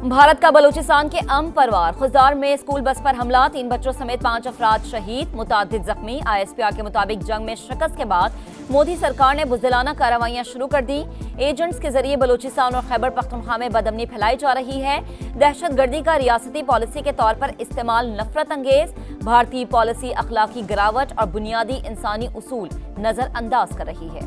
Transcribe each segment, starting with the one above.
भारत का बलूचिस्तान के परवार खुजार में स्कूल बस पर हमला, 3 बच्चों समेत 5 अफराद शहीद, मुतादिद जख्मी। ISPR के मुताबिक जंग में शिकस्त के बाद मोदी सरकार ने बुज़दिलाना कार्रवाइयां शुरू कर दी। एजेंट्स के जरिए बलूचिस्तान और खैबर पख्तूनख्वा में बदअमनी फैलाई जा रही है। दहशतगर्दी का रियासती पॉलिसी के तौर पर इस्तेमाल नफरत अंगेज, भारतीय पॉलिसी अखलाकी गिरावट और बुनियादी इंसानी उसूल नजरअंदाज कर रही है।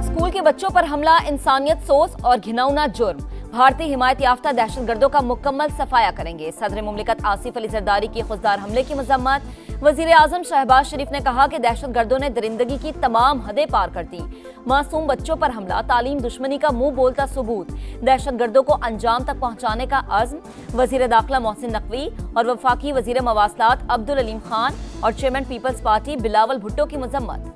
स्कूल के बच्चों पर हमला इंसानियत सोस और घिनौना जुर्म, भारतीय हिमायत याफ्ता दहशतगर्दों का मुकम्मल सफाया करेंगे। सदर मुमलिकत आसिफ अली जरदारी की खुददार हमले की मजम्मत। वजीर आजम शहबाज शरीफ ने कहा कि दहशतगर्दों ने दरिंदगी की तमाम हदें पार कर दी। मासूम बच्चों पर हमला तालीम दुश्मनी का मुंह बोलता सबूत, दहशतगर्दों को अंजाम तक पहुंचाने का अज़्म। वजीर दाखिला मोहसिन नकवी और वफाकी वजीर मवासलात अब्दुल अलीम खान और chairman Peoples Party Bilawal Bhutto की मजम्मत।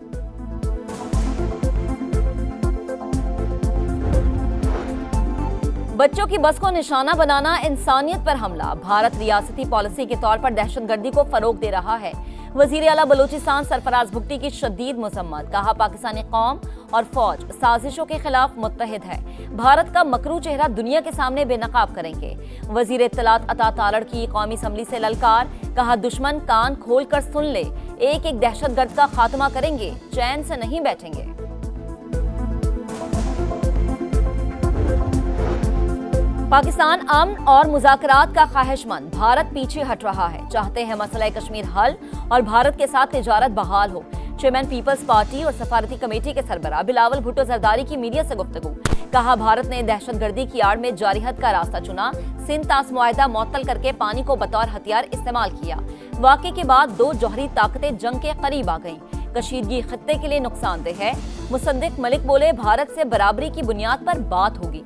बच्चों की बस को निशाना बनाना इंसानियत पर हमला, भारत रियासती पॉलिसी के तौर पर दहशतगर्दी को फरोग दे रहा है। वजीर आला बलूचिस्तान सरफराज भुट्टी की शदीद मजम्मत, कहा पाकिस्तानी कौम और फौज साजिशों के खिलाफ मुत्तहिद है, भारत का मकरू चेहरा दुनिया के सामने बेनकाब करेंगे। वजीर इत्तलात अता तालड़ की कौमी असम्बली से ललकार, कहा दुश्मन कान खोल कर सुन ले, एक एक दहशतगर्द का खात्मा करेंगे, चैन से नहीं बैठेंगे। पाकिस्तान अमन और मुज़ाकरात का ख्वाहिशमंद, भारत पीछे हट रहा है, चाहते हैं मसला कश्मीर हल और भारत के साथ तिजारत बहाल हो। चेयरमैन पीपल्स पार्टी और सफारती कमेटी के सरबराह बिलावल भुट्टो जरदारी की मीडिया से गुफ्तगू, कहा भारत ने दहशतगर्दी की आड़ में जारिहत का रास्ता चुना, सिंध तास मुआहदा मुअत्तल करके पानी को बतौर हथियार इस्तेमाल किया। वाक़े के बाद 2 जौहरी ताकतें जंग के करीब आ गईं, कशीदगी खत्ते के लिए नुकसानदेह है। मुसद्दिक मलिक बोले भारत से बराबरी की बुनियाद पर बात होगी।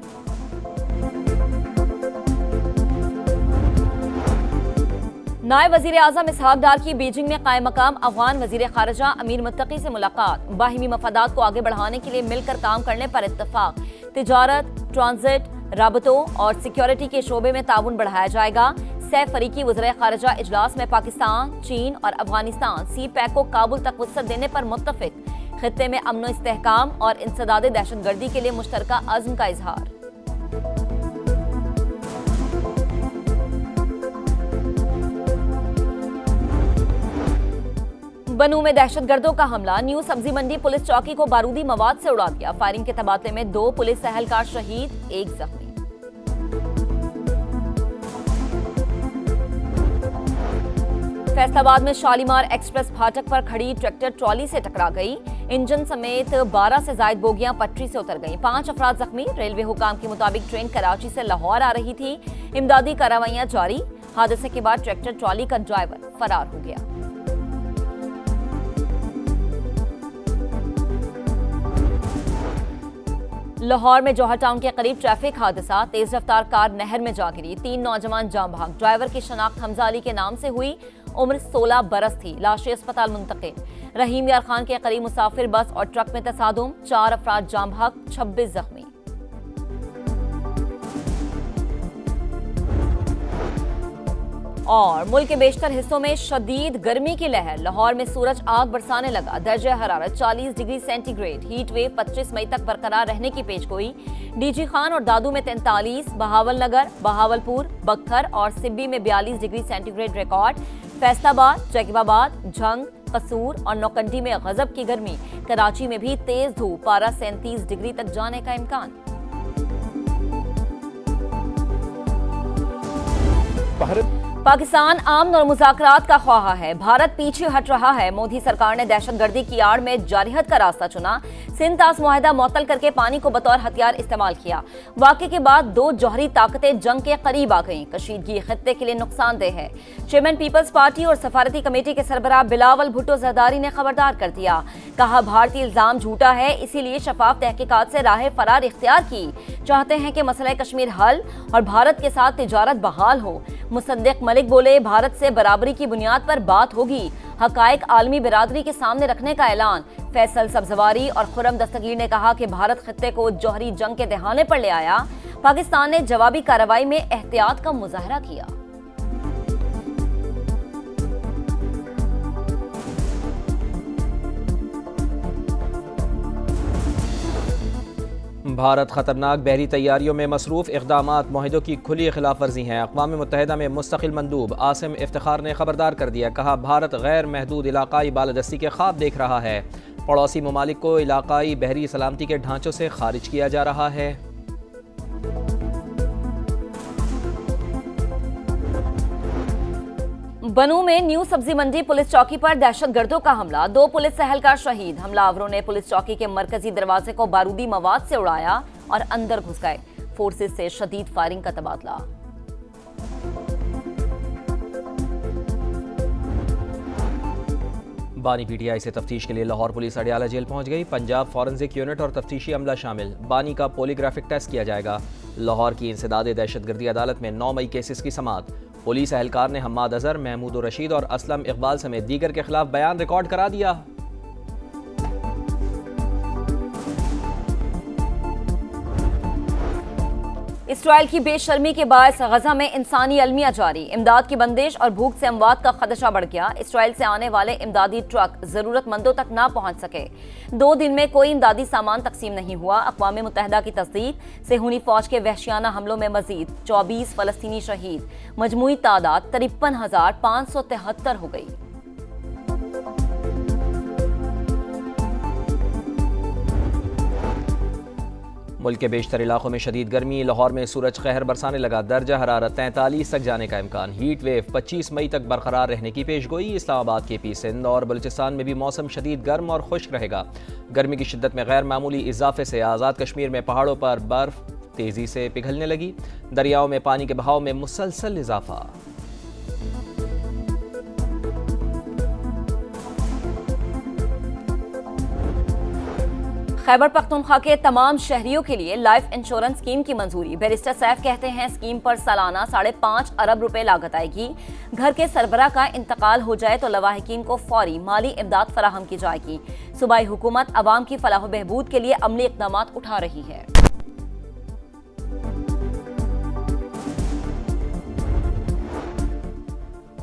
नायब वजीर आजम इसहाक डार की बीजिंग में कायम मकाम अफगान वजीर खारजा अमीर मुत्तकी से मुलाकात, बाहिमी मफादात को आगे बढ़ाने के लिए मिलकर काम करने पर इत्तफाक। तिजारत, ट्रांजिट, राबतों और सिक्योरिटी के शोबे में ताउन बढ़ाया जाएगा। सह फरीकी वज़ीर खारजा इजलास में पाकिस्तान, चीन और अफगानिस्तान CPEC को काबुल तक वुसअत देने पर मुत्तफिक, खित्ते में अमन इस्तेहकाम और इंसदाद दहशतगर्दी के लिए मुश्तरका अज़्म का इजहार। बनू में दहशतगर्दों का हमला, न्यू सब्जी मंडी पुलिस चौकी को बारूदी मवाद से उड़ा दिया। फायरिंग के तबादले में 2 पुलिस एहलकार शहीद, 1 जख्मी। फैसलाबाद में शालीमार एक्सप्रेस फाटक पर खड़ी ट्रैक्टर ट्रॉली से टकरा गई, इंजन समेत 12 से जायद बोगियां पटरी से उतर गईं, 5 अफराद जख्मी। रेलवे हुकाम के मुताबिक ट्रेन कराची से लाहौर आ रही थी, इमदादी कार्रवाइयां जारी। हादसे के बाद ट्रैक्टर ट्रॉली का ड्राइवर फरार हो गया। लाहौर में जौहर टाउन के करीब ट्रैफिक हादसा, तेज रफ्तार कार नहर में जा गिरी, 3 नौजवान जाम भाग। ड्राइवर की शनाख्त हमजा अली के नाम से हुई, उम्र 16 बरस थी, लाशें अस्पताल मुंतकिल। रहीम यार खान के करीब मुसाफिर बस और ट्रक में तसादुम, 4 अफराद जाम भाग, 26 जख्मी। और मुल्क के बेशतर हिस्सों में शदीद गर्मी की लहर, लाहौर में सूरज आग बरसाने लगा, दर्जा हरारत 40 डिग्री सेंटीग्रेड, हीट वेव 25 मई तक बरकरार रहने की पेशगोई। DG खान और दादू में 43, बहावल नगर, बहावलपुर, बख्तर और सिब्बी में 42 degree centigrade record. Faisalabad, Jacobabad, Jhang, कसूर और नौकंडी में गजब की गर्मी, कराची में भी तेज धूप, पारा 37 डिग्री तक जाने का इम्कान। पाकिस्तान अमन और मुज़ाकरात का ख्वाहा है, भारत पीछे हट रहा है। मोदी सरकार ने दहशतगर्दी की आड़ में जारिहत का रास्ता चुना, सिंध तास मुआहदा मुअत्तल करके पानी को बतौर हथियार इस्तेमाल किया। वाक़े के बाद 2 जौहरी ताकतें जंग के करीब आ गईं, कशीदगी खित्ते के लिए नुकसानदेह है। चेयरमैन पीपल्स पार्टी और सफारती कमेटी के सरबराह बिलावल भुट्टो जरदारी ने खबरदार कर दिया, कहा भारतीय इल्जाम झूठा है, इसीलिए शफाफ तहकीकात से राह फरार इख्तियार की, चाहते हैं कि मसला कश्मीर हल और भारत के साथ तिजारत बहाल हो। मुसद्दिक मलिक बोले भारत से बराबरी की बुनियाद पर बात होगी, हकायक आलमी बिरादरी के सामने रखने का ऐलान। फैसल सब्जवारी और खुरम दस्तगीर ने कहा कि भारत खित्ते को जौहरी जंग के दहाने पर ले आया, पाकिस्तान ने जवाबी कार्रवाई में एहतियात का मुजाहरा किया। भारत खतरनाक बहरी तैयारियों में मसरूफ़ इक़दामात मुआहिदों की खुली खिलाफ वर्जी हैं। अक़वाम मुत्तहिदा में मुस्तक़िल मंदूब आसिम इफ्तिखार ने खबरदार कर दिया, कहा भारत गैर महदूद इलाक़ाई बालादस्ती के ख्वाब देख रहा है। पड़ोसी ममालिक को इलाक़ाई बहरी सलामती के ढांचों से खारिज किया जा रहा है। बनू में न्यू सब्जी मंडी पुलिस चौकी पर दहशतगर्दों का हमला, 2 पुलिस एहलकार शहीद। हमलावरों ने पुलिस चौकी के मरकजी दरवाजे को बारूदी मवाद से उड़ाया और अंदर घुस गए। फोर्सेस से शदीद फायरिंग का तबादला। बानी पीटीआई से तफ्तीश के लिए लाहौर पुलिस अडियाला जेल पहुंच गई। पंजाब फॉरेंसिक यूनिट और तफ्तीशी अमला शामिल। बानी का पॉलीग्राफिक टेस्ट किया जाएगा। लाहौर की इंसदादे दहशतगर्दी अदालत में 9 मई केसेस की समाअत। पुलिस एहलकार ने हम्माद अजहर, महमूद रशीद और असलम इकबाल समेत दीगर के खिलाफ बयान रिकॉर्ड करा दिया। इसराइल की बेशर्मी के बायस गजा में इंसानी अलमिया जारी। इमदाद की बंदिश और भूख से अमवात का खदशा बढ़ गया। इसराइल से आने वाले इमदादी ट्रक जरूरतमंदों तक ना पहुंच सके। 2 दिन में कोई इमदादी सामान तकसीम नहीं हुआ। अक़वाम मुत्तहिदा की तस्दीक, सेहूनी फौज के वहशियाना हमलों में मजीद 24 फलस्तीनी शहीद। मजमूई तादाद 53,573 हो गई। मुल्क के बेशतर इलाकों में शदीद गर्मी। लाहौर में सूरज कहर बरसाने लगा। दर्जा हरारत 43 तक जाने का इम्कान। हीट वेव 25 मई तक बरकरार रहने की पेशगोई। इस्लामाबाद, KP, सिंध और बलूचिस्तान में भी मौसम शदीद गर्म और खुश्क रहेगा। गर्मी की शिद्दत में गैर मामूली इजाफे से आज़ाद कश्मीर में पहाड़ों पर बर्फ तेजी से पिघलने लगी। दरियाओं में पानी के बहाव में मुसलसल इजाफा। खैबर पख्तूनख्वा के तमाम शहरियों के लिए लाइफ इंश्योरेंस स्कीम की मंजूरी। बैरिस्टर सैफ कहते हैं स्कीम पर सालाना 5.5 अरब रुपए लागत आएगी। घर के सरबराह का इंतकाल हो जाए तो लवाहिकीन को फौरी माली इमदाद फराहम की जाएगी। सूबाई हुकूमत अवाम की फलाह बहबूद के लिए अमली इक़दामात उठा रही है।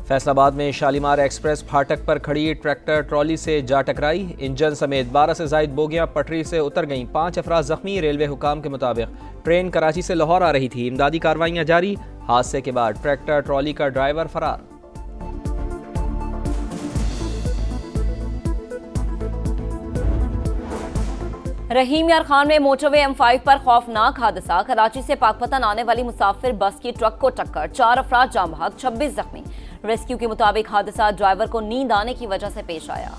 फैसलाबाद में शालीमार एक्सप्रेस फाटक पर खड़ी ट्रैक्टर ट्रॉली से जा टकराई। इंजन समेत 12 से जायद बोगियां पटरी से उतर गईं। 5 अफराद जख्मी। रेलवे हुकाम के मुताबिक ट्रेन कराची से लाहौर आ रही थी। इमदादी कार्रवाइयां जारी। हादसे के बाद ट्रैक्टर ट्रॉली का ड्राइवर फरार। रहीम यार खान में मोटरवे M5 पर खौफनाक हादसा। कराची से पाकपतन आने वाली मुसाफिर बस की ट्रक को टक्कर। 4 अफराद जाम बहक, 26 जख्मी। रेस्क्यू के मुताबिक हादसा ड्राइवर को नींद आने की वजह से पेश आया।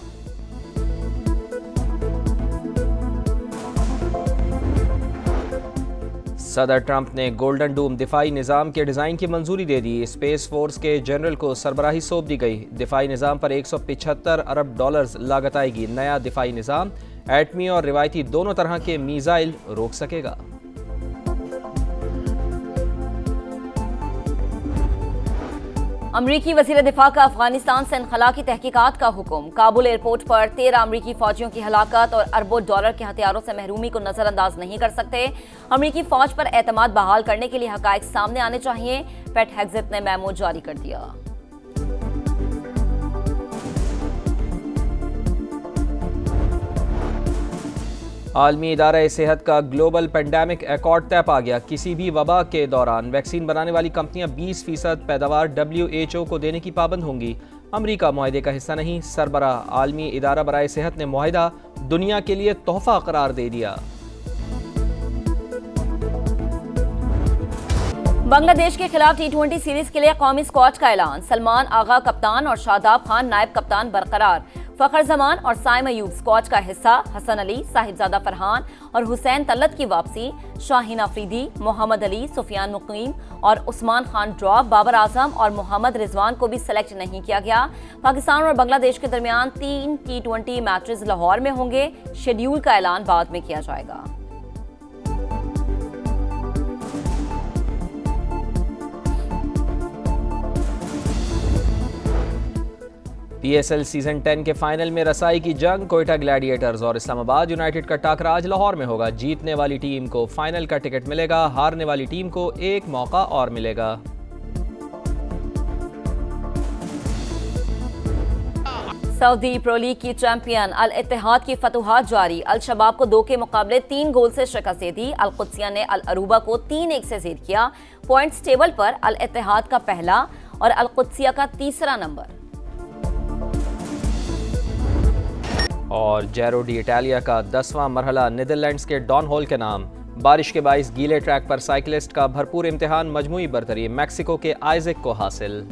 सदर ट्रंप ने गोल्डन डूम दिफाई निज़ाम के डिज़ाइन की मंजूरी दे दी। स्पेस फोर्स के जनरल को सरबराही सौंप दी गई। दिफाई निज़ाम पर $175 अरब लागत आएगी। नया दिफाई निज़ाम एटमी और रिवायती दोनों तरह के मिसाइल रोक सकेगा। अमरीकी वज़ीर दिफा का अफगानिस्तान से इनखला की तहकीकात का हुक्म। काबुल एयरपोर्ट पर 13 अमरीकी फौजियों की हलाकत और अरबों डॉलर के हथियारों से महरूमी को नजरअंदाज नहीं कर सकते। अमरीकी फौज पर एतमाद बहाल करने के लिए हकायक सामने आने चाहिए। पेट हेग्जिट ने मेमो जारी कर दिया। आलमी इदारा सेहत का ग्लोबल पेंडेमिक एकॉर्ड तय पा गया। किसी भी वबा के दौरान वैक्सीन बनाने वाली कंपनियां 20% पैदावार WHO को देने की पाबंद होंगी। अमरीका मुआहदे का हिस्सा नहीं। सरबराह आलमी इदारा बराए सेहत ने मुआहदा दुनिया के लिए तोहफा करार दे दिया। बांग्लादेश के खिलाफ T20 सीरीज के लिए कौमी स्क्वाड का ऐलान। सलमान आगा कप्तान और शादाब खान नायब कप्तान बरकरार। फखर जमान और साइम अयूब स्क्वाड का हिस्सा। हसन अली, साहिबजादा फरहान और हुसैन तल्लत की वापसी। शाहीन अफरीदी, मोहम्मद अली, सुफियान मुकीम और उस्मान खान ड्रॉप। बाबर आजम और मोहम्मद रिजवान को भी सेलेक्ट नहीं किया गया। पाकिस्तान और बांग्लादेश के दरमियान 3 T20 मैचेस लाहौर में होंगे। शेड्यूल का ऐलान बाद में किया जाएगा। PSL सीजन 10 के फाइनल में रसाई की जंग। कोयटा ग्लैडिएटर्स और इस्लामाबाद यूनाइटेड का टाकरा आज लाहौर में होगा। जीतने वाली टीम को फाइनल का टिकट मिलेगा। हारने वाली टीम को एक मौका और मिलेगा। सऊदी प्रो लीग की चैंपियन अल इत्तेहाद की फतुहात जारी। अल शबाब को 2 के मुकाबले 3 गोल से शिकस्त दे दी। अल कुद्सिया ने अल अरूबा को 3-1 से जीत किया। पॉइंट्स टेबल पर अल इत्तेहाद का पहला और अल कुद्सिया का तीसरा नंबर। और जैरो डी इटालिया का 10वां मरहला नीदरलैंड्स के डॉन हॉल के नाम। बारिश के बाइस गीले ट्रैक पर साइकिलिस्ट का भरपूर इम्तिहान, मजमूई बरतरी मैक्सिको के आइजक को हासिल।